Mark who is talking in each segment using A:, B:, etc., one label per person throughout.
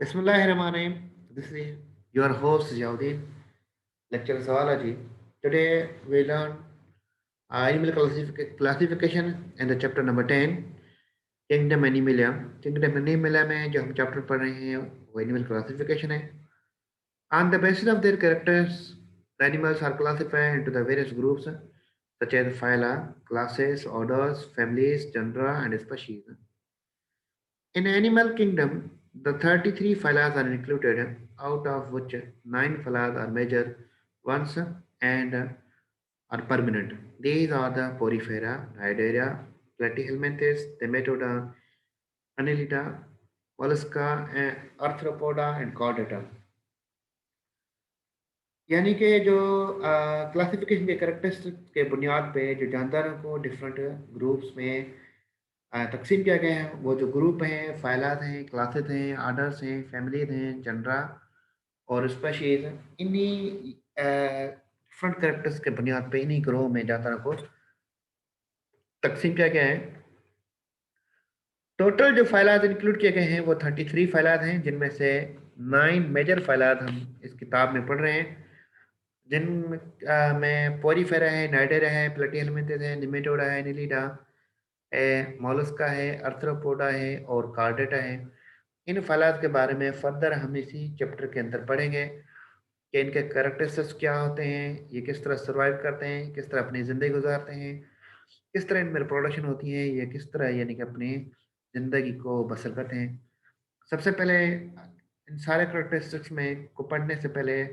A: Bismillahirrahmanirrahim. This is your host Ziauddin, lecturer zoology. Today we learn animal classification in the chapter number 10, Kingdom Animalia. Kingdom Animalia में जो हम chapter पढ़ रहे हैं वो animal classification है. On the basis of their characters, the animals are classified into the various groups such as phyla, classes, orders, families, genera, and species. In animal kingdom, the 33 phyla are included, out of which 9 phyla are major ones and are permanent. These are the Porifera, Cnidaria, Platyhelminthes, Nematoda, Annelida, Mollusca, Arthropoda and Chordata. यानी कि जो classification के characteristic के बुनियाद पे जो जानदारों को different groups में तकसीम किया गया है, वो जो ग्रुप हैं, फ़ाइलात हैं, क्लासेस हैं, आर्डर्स हैं, फैमिलीज़ हैं, जनरा और स्पेशीज़, इन्हीं डिफरेंट कैरेक्टर्स के बुनियाद पे इन्हीं ग्रोह में जानदारों को तकसीम किया गया है. टोटल जो फ़ाइलात इंक्लूड किए गए हैं वो 33 फ़ाइलात हैं, जिनमें से 9 मेजर फ़ाइलात हम इस किताब में पढ़ रहे हैं, में पोरीफेरा है, नाइडेरा है, प्लेटिहेल्मिंथेस है, निमेटोडा है, निलिडा है, मोलस्का है, अर्थ्रोपोडा है और कार्डेटा है. इन फलात के बारे में फर्दर हम इसी चैप्टर के अंदर पढ़ेंगे कि इनके कैरेक्टरिस्टिक्स क्या होते हैं, ये किस तरह सर्वाइव करते हैं, किस तरह अपनी ज़िंदगी गुजारते हैं, किस तरह इनमें रिप्रोडक्शन होती है, ये किस तरह यानी कि अपनी ज़िंदगी को बसर करते हैं. सबसे पहले इन सारे कैरेक्टरिस्टिक्स में को पढ़ने से पहले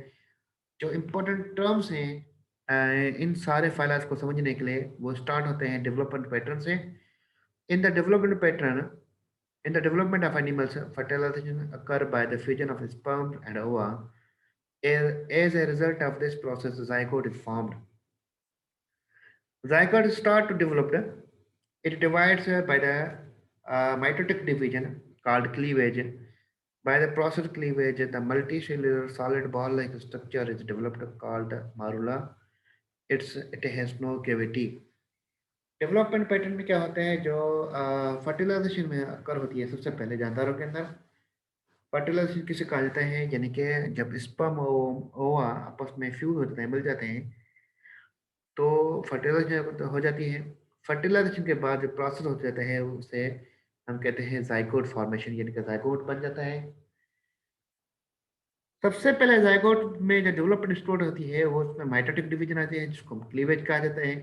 A: जो इम्पोर्टेंट टर्म्स हैं इन सारे फाइलास को समझने के लिए, वो स्टार्ट होते हैं डेवलपमेंट पैटर्न से. In the development pattern, in the development of animals, fertilization occur by the fusion of sperm and ova. As a result of this process, zygote is formed. Zygote start to develop. It divides by the mitotic division called cleavage. By the process of cleavage, the multicellular solid ball-like structure is developed called marula. It has no cavity. Development pattern में क्या होता है, जो fertilisation में अकर होती है सबसे पहले जानदारों के अंदर. फर्टिलाइजेशन किसे कहा जाता है, यानी कि जब स्पर्म और ओवा आपस में फ्यूज हो जाते हैं, मिल जाते हैं, तो फर्टिलाइजेशन हो जाती है. फर्टिलाइजेशन के बाद जो प्रोसेस हो जाता है उसे हम कहते हैं जाइगोट फॉर्मेशन, यानी कि जाइगोट बन जाता है. सबसे पहले जाइगोट में जो डेवलपमेंट स्टोर होती है वो उसमें माइटोटिक डिवीजन आती है, जिसको क्लीवेज कहा जाता है.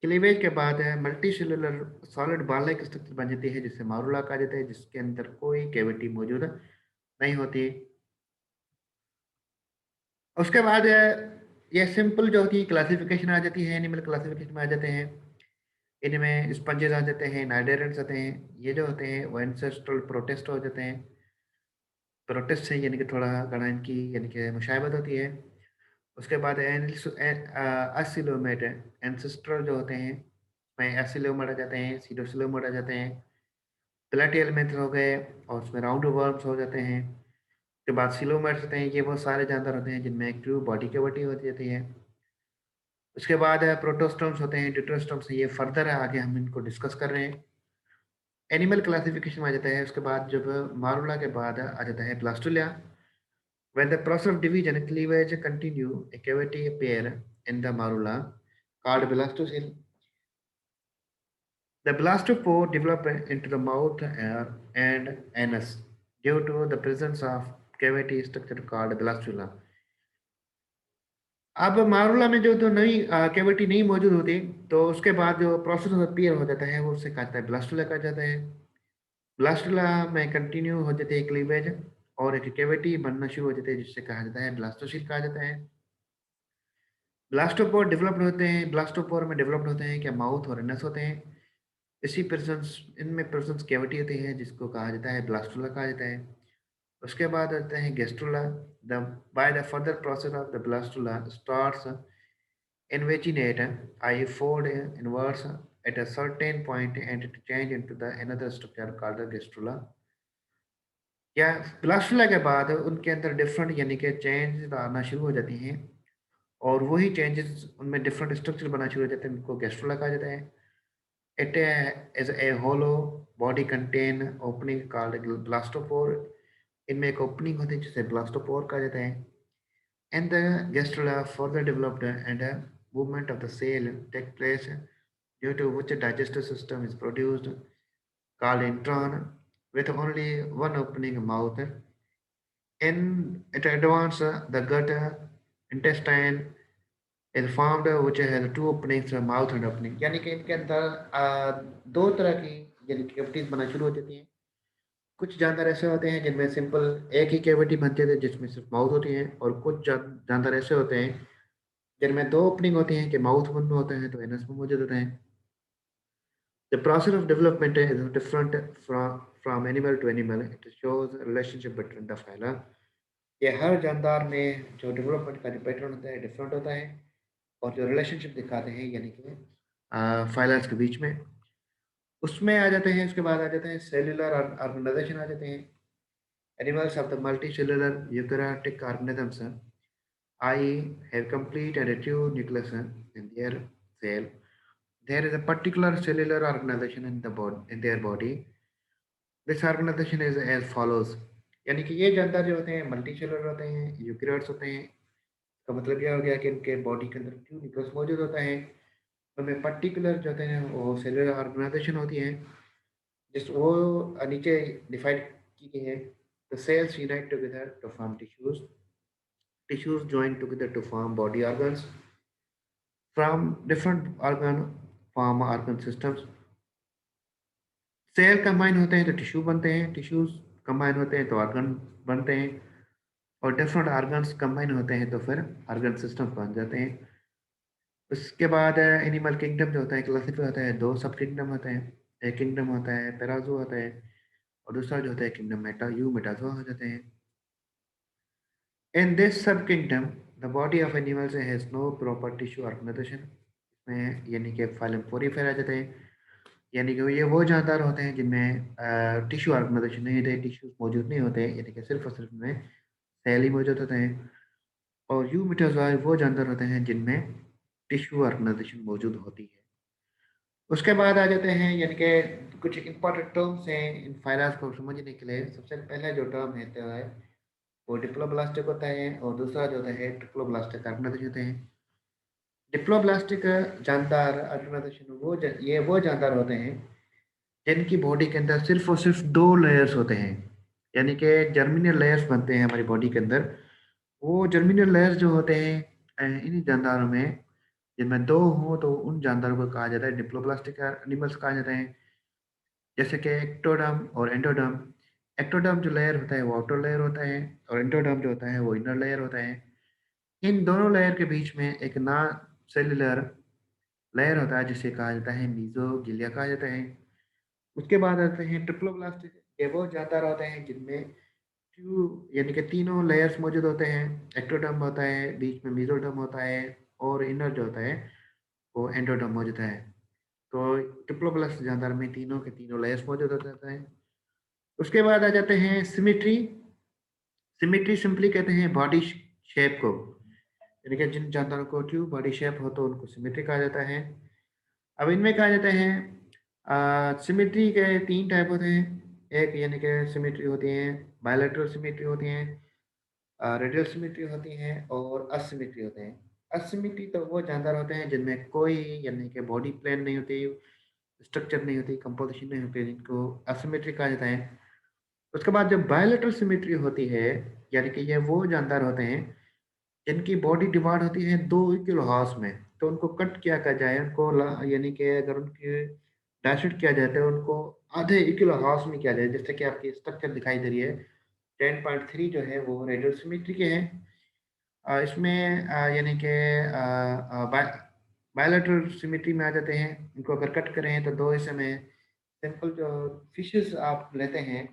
A: क्लीवेज के बाद है multi cellular solid ball like structure बन जाती है, जिससे मारुला कहा जाता है, जिसके अंदर कोई कैविटी मौजूद नहीं होती. उसके बाद ये सिंपल जो होती है क्लासिफिकेशन आ जाती है, एनिमल क्लासिफिकेशन में आ जाते हैं. इनमें स्पंजेस आ जाते हैं, नाइडेरेंट्स आते हैं. ये जो होते हैं वो एंसेस्ट्रल प्रोटेस्ट हो जाते हैं. प्रोटेस्ट से यानी कि थोड़ा घना इनकी यानी कि मुशायबत होती है. उसके बाद एसिलोमेट एंसेस्ट्रल जो होते हैं उसमें एसिलोमेट आ जाते हैं, सीडोसिलोमेट आ जाते हैं, प्लेटियल मेथड हो गए और उसमें राउंड वर्म्स हो जाते हैं. उसके बाद सिलोमेट्स होते हैं, ये वो सारे जानवर होते हैं जिनमें एक्टिव बॉडी कैविटी होती रहती है. उसके बाद प्रोटोस्टर्म्स होते हैं, ड्यूटेरोस्टर्म्स, ये फर्दर है, आगे हम इनको डिस्कस कर रहे हैं. एनिमल क्लासिफिकेशन में आ जाता है. उसके बाद जब मारुला के बाद आ जाता है ब्लास्टुलिया. When the process of division cleavage continue, a cavity appear in the marula called blastocele. The blastopore develop into the mouth and anus due to the presence of cavity structure called blastula. अब मारुला में जो तो नई cavity नहीं मौजूद होती, तो उसके बाद जो प्रोसेस अपीयर हो जाता है वो उसे कहता है ब्लास्टुला कहा जाता है. ब्लास्टुला में कंटिन्यू हो जाती है क्लीवेज और एक कैविटी बनना शुरू हो जाती है, जिससे कहा जाता है ब्लास्टोसिल कहा जाता है. ब्लास्टोपोर डेवलप्ड होते हैं, ब्लास्टोपोर में डेवलप्ड होते हैं क्या माउथ और एनस होते हैं. इसी प्रेजेंस इनमें प्रेजेंस कैविटी होती है, जिसको कहा जाता है ब्लास्टुला कहा जाता है. उसके बाद आता है gastrula. The by the further process of the blastula starts invaginate, I fold inwards at a certain point and it change into the another structure called the gastrula. या ब्लास्टुला के बाद उनके अंदर डिफरेंट यानी कि चेंज आना शुरू हो जाती हैं, और वही चेंजेस उनमें डिफरेंट स्ट्रक्चर बनना शुरू हो जाते हैं, उनको गैस्ट्रोला कहा जाता है. It is a hollow body contain opening called blastopore. इनमें एक ओपनिंग होती है जिसे ब्लास्टोपोर कहा जाता है। And the gastrula further developed and a movement of the cell take place due to which a digestive system is produced called intron with only one opening mouth. In it advance the gut intestine is formed which has two openings mouth and opening यानी कि इनके अंदर दो तरह की यानी कि cavities बनना शुरू हो जाती हैं। कुछ जानवर ऐसे होते हैं जिनमें सिंपल एक ही कैविटी बनते थे जिसमें सिर्फ माउथ होती है, और कुछ जानवर ऐसे होते हैं जिनमें दो ओपनिंग होती हैं कि माउथ बंद होते हैं तो एनस में मौजूद होते हैं। The process of development is different from animal to animal. It shows a relationship between the phyla. ये हर जानदार में जो डेवलपमेंट का जो पैटर्न होता है डिफरेंट होता है, और जो रिलेशनशिप दिखाते हैं यानी कि फाइलर्स के बीच में उसमें आ जाते हैं। उसके बाद आ जाते हैं सेल्यूलर ऑर्गेनाइजेशन आ जाते हैं। Animals of the multi cellular eukaryotic organisms I have complete additive nucleus in their cell. There is a particular cellular organization in the body in their body. This organization is as follows. यानी कि ये जानदार जो होते हैं multi cellular होते हैं, eukaryotes होते हैं। इसका मतलब यह हो गया कि इनके बॉडी के अंदर ट्यू न्यूक्लियस मौजूद होता है। उनमें पर्टिकुलर जो होते हैं वो सेलुलर ऑर्गेनाइजेशन होती है जिस वो नीचे डिफाइड की गई है। The cells unite together to form tissues. Tissues join together to form body organs. From different organ form organ systems, cell combine होते हैं तो टिश्यू बनते हैं, टिश्यूज कंबाइन होते हैं तो ऑर्गन बनते हैं, और डिफरेंट ऑर्गन्स कंबाइन होते हैं तो फिर ऑर्गन सिस्टम बन जाते हैं। उसके बाद एनिमल किंगडम जो होता है क्लासिफाई होता है, दो सब किंगडम होते हैं। एक किंगडम होता है पेराजो होता है, और दूसरा जो होता है किंगडम मेटाजो हो जाते हैं। In this subkingdom the body of animals has no proper tissue organisation. इसमें यानी कि फाइलम पोरीफेरा आ जाते हैं, यानी कि ये वो जानदार होते हैं जिनमें टिश्यू ऑर्गेनाइजेशन नहीं होते, टिश्यूज मौजूद नहीं होते, यानी कि सिर्फ और सिर्फ में सेल ही मौजूद होते हैं। और यू मिटोजोआ वो जानदार होते हैं जिनमें टिश्यू ऑर्गेनाइजेशन मौजूद होती है। उसके बाद आ जाते हैं यानी कि कुछ इंपॉर्टेंट टर्म्स हैं इन फाइलास को समझने के लिए। सबसे पहले जो टर्म है तो है वो डिप्लोब्लास्टिक होता है, और दूसरा जो होता है ट्रिप्लोब्लास्टिक ऑर्गेनाइजेशन होते हैं। डिप्लोब्लास्टिक जानदार ऑर्गेनाइजेशन ये वो जानदार होते हैं जिनकी बॉडी के अंदर सिर्फ और सिर्फ दो लेयर्स होते हैं, यानी कि जर्मिनल लेयर्स बनते हैं हमारी बॉडी के अंदर। वो जर्मिनल लेयर्स जो होते हैं इन्हीं जानदारों में जिनमें दो हो तो उन जानदारों को कहा जाता है डिप्लोप्लास्टिक एनिमल्स कहा जाता है। जैसे कि एक्टोडर्म और एंडोडर्म। एक्टोडर्म जो लेयर होता है वो आउटर लेयर होता है, और एंडोडर्म जो होता है वो इनर लेयर होता है। इन दोनों लेयर के बीच में एक ना सेल्युलर लेयर होता है जिसे कहा जाता है मीजोगिलिया कहा जाता है। उसके बाद आते हैं ट्रिप्लोब्लास्ट। ये वो जानदार होते हैं जिनमें यानी कि तीनों लेयर्स मौजूद होते हैं। एक्टोडर्म होता है, बीच में मेसोडर्म होता है, और इनर जो होता है वो एंडोडर्म मौजूद है। तो ट्रिप्लोब्लास्ट जानदार में तीनों के तीनों लेयर्स मौजूद होते हैं। उसके बाद आ जाते हैं सिमेट्री। सिमेट्री सिंपली कहते हैं बॉडी शेप को, यानी कि जिन जानदारों को ट्यूब बॉडी शेप हो तो उनको सिमेट्री कहा जाता है। अब इनमें कहा जाता है सिमेट्री के तीन टाइप होते हैं। एक यानी कि सिमेट्री होती है, बायलैटरल सिमेट्री होती हैं, रेडियल सिमेट्री होती हैं, और असिमेट्री होते हैं। असिमेट्री तो वो जानदार होते हैं जिनमें कोई यानी कि बॉडी प्लान नहीं होती, स्ट्रक्चर नहीं होती, कंपोजिशन नहीं होती, जिनको असिमेट्री कहा जाता है। उसके बाद जब बायलैटरल सिमेट्री होती है, यानी कि ये वो जानदार होते हैं जिनकी बॉडी डिवाइड होती है दो इक्वल हाफ्स में, तो उनको कट किया का जाए, उनको यानी कि अगर उनके डायसेक्ट किया जाता है उनको आधे इक्वल हाफ्स में किया जाए, जैसे कि आपकी स्ट्रक्चर दिखाई दे रही है। 10.3 जो है वो रेडियल सिमेट्री के हैं। इसमें यानी कि बायलैटरल सिमेट्री में आ जाते हैं। इनको अगर कट करें तो दो हिस्से में, सिंपल जो फिशेस आप लेते हैं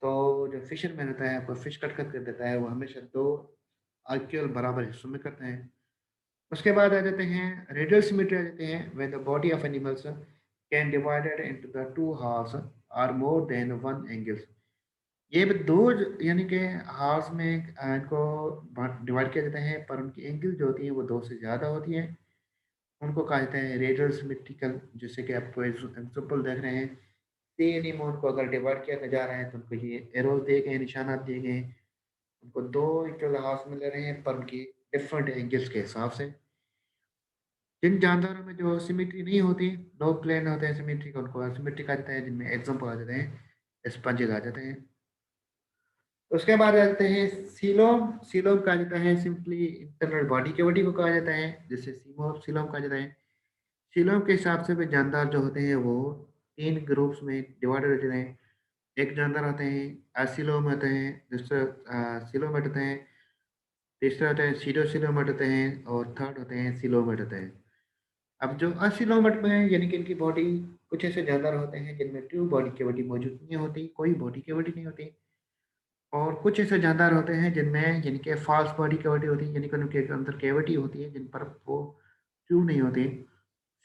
A: तो जो फिशरमैन होता है आपको फिश कट कर देता है, वो हमेशा दो इक्वल बराबर हिस्सों में करते हैं। उसके बाद आ जाते हैं रेडियल सिमेट्री आ जाते हैं when the body of animals can divided into the two halves और मोर देन वन एंगल्स। ये भी दो यानी कि हाफ्स में इनको डिवाइड किया जाता है, पर उनकी एंगल जो होती है वो दो से ज़्यादा होती है। उनको कहा जाता है रेडियल सिमेट्रिकल, जैसे कि आपको एग्जाम्पल देख रहे हैं तीन इम्यून को अगर डिवाइड किया जा रहा है तो उनको ये एरोज दिए गए हैं, निशानात दिए गए हैं। उनको दो इक्वल हाफ मिल रहे हैं पर उनकी डिफरेंट एंगल्स के हिसाब से। जिन जानदारों में जो सिमेट्री नहीं होती, नो प्लेन होते हैं सिमेट्री का, उनको असिमेट्रिक कहा जाता है, जिनमें एग्जाम्पल आ जाते हैं स्पंजेस आ जाते हैं। उसके बाद आ जाते हैं सीलोम। सीलोम कहा जाता है सिंपली इंटरनल बॉडी कैविटी को कहा जाता है, जिससे सीलोम कहा जाता है। सीलोम के हिसाब से भी जानदार जो होते हैं वो तीन ग्रुप्स में डिवाइडेड होते हैं। एक जानदार होते हैं एसिलोम होते हैं, दूसरा सीलोमेट होते हैं, तीसरा होते हैं सीडोसिलोमेट होते हैं, और थर्ड होते हैं सिलोमेट होते हैं। अब जो असिलोमेट में है, यानी कि इनकी बॉडी कुछ ऐसे जानदार होते हैं जिनमें ट्रू बॉडी कैविटी मौजूद नहीं होती, कोई बॉडी कैविटी नहीं होती। और कुछ ऐसे जानदार होते हैं जिनमें यानी कि फॉल्स बॉडी कैविटी होती है, यानी कि उनके अंदर कैविटी होती है जिन पर वो ट्रू नहीं होती।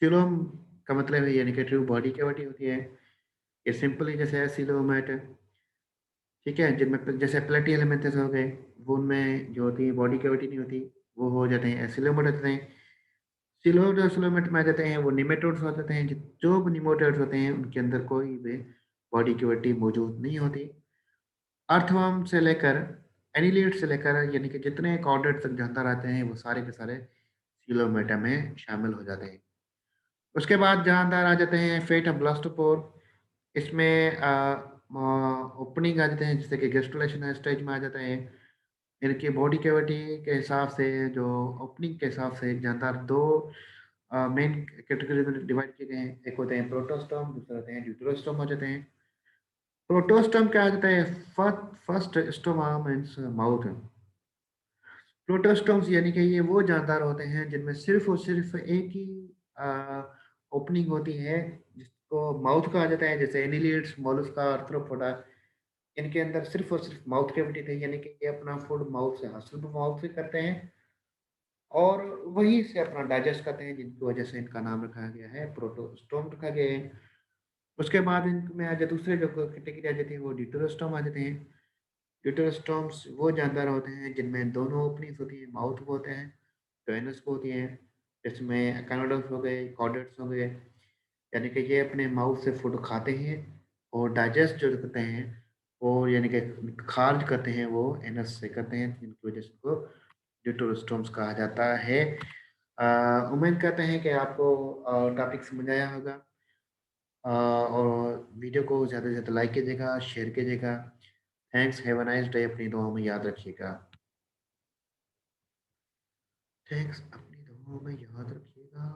A: सिलोम का मतलब है यानी कि ट्रू बॉडी कैविटी होती है। ये सिंपली जैसे है सिलोमेट, ठीक है, जिनमें जैसे प्लेटी एलिमेंट्स हो गए, वो उनमें जो होती है बॉडी कैविटी नहीं होती, वो हो जाते हैं एसिलोमेट होते हैं। सिलोड और सिलोमेट में आ जाते हैं वो निमेटोड्स हो जाते हैं। जो भी निमेटोड्स होते हैं उनके अंदर कोई भी बॉडी कैविटी मौजूद नहीं होती। अर्थवर्म से लेकर एनिलिड से लेकर यानी कि जितने कॉर्डेट तक जानदार आते हैं वो सारे के सारे सिलोमेटा में शामिल हो जाते हैं। उसके बाद जानदार आ जाते हैं फेटा ब्लास्टोपोर। इसमें ओपनिंग आ जाते हैं जैसे कि गेस्टुलेशन स्टेज में आ जाते हैं। इनकी बॉडी कैविटी के हिसाब से जो ओपनिंग के हिसाब से जानदार दो मेन कैटेगरी में डिवाइड किए गए हैं। एक होते हैं प्रोटोस्टोम, दूसरे होते हैं ड्यूटेरोस्टोम हो जाते हैं। प्रोटोस्टोम क्या आ जाता है, first stoma means mouth. Protostomes यानी कि ये वो जानदार होते हैं जिनमें सिर्फ और सिर्फ एक ही ओपनिंग होती है, जिसको माउथ कहा जाता है, जैसे एनिलिड्स, मोलस्का, आर्थ्रोपोडा। इनके अंदर सिर्फ और सिर्फ माउथ कैविटी थी, यानी कि ये अपना फूड माउथ से हासिल माउथ से करते हैं और वहीं से अपना डाइजेस्ट करते हैं, जिनकी वजह से इनका नाम रखा गया है प्रोटोस्टोम रखा गया है। उसके बाद इनमें आ जाए दूसरे जो कैटेगरी आ जाती है वो ड्यूटेरोस्टोम आ जाते हैं। ड्यूटेरोस्टोम्स वो जानदार होते हैं जिनमें दोनों ओपनिंग्स होती हैं, माउथ को होते हैं, जोइनस को होती हैं। इसमें एकानोडर्म्स हो गए, कॉर्डेट्स हो गए, यानी कि ये अपने माउथ से फूड खाते हैं और डाइजेस्ट जो करते हैं वो यानी कि खारिज करते हैं वो एनस से करते हैं, जिनकी वजह से उनको ड्यूटेरोस्टोम्स कहा जाता है। उम्मीद करते हैं कि आपको टॉपिक समझ आया होगा। और वीडियो को ज़्यादा से ज़्यादा लाइक कीजिएगा, शेयर कीजिएगा। Thanks, have a nice day. अपनी दुआओं में याद रखिएगा। थैंक्स, अपनी दुआओं में याद रखिएगा।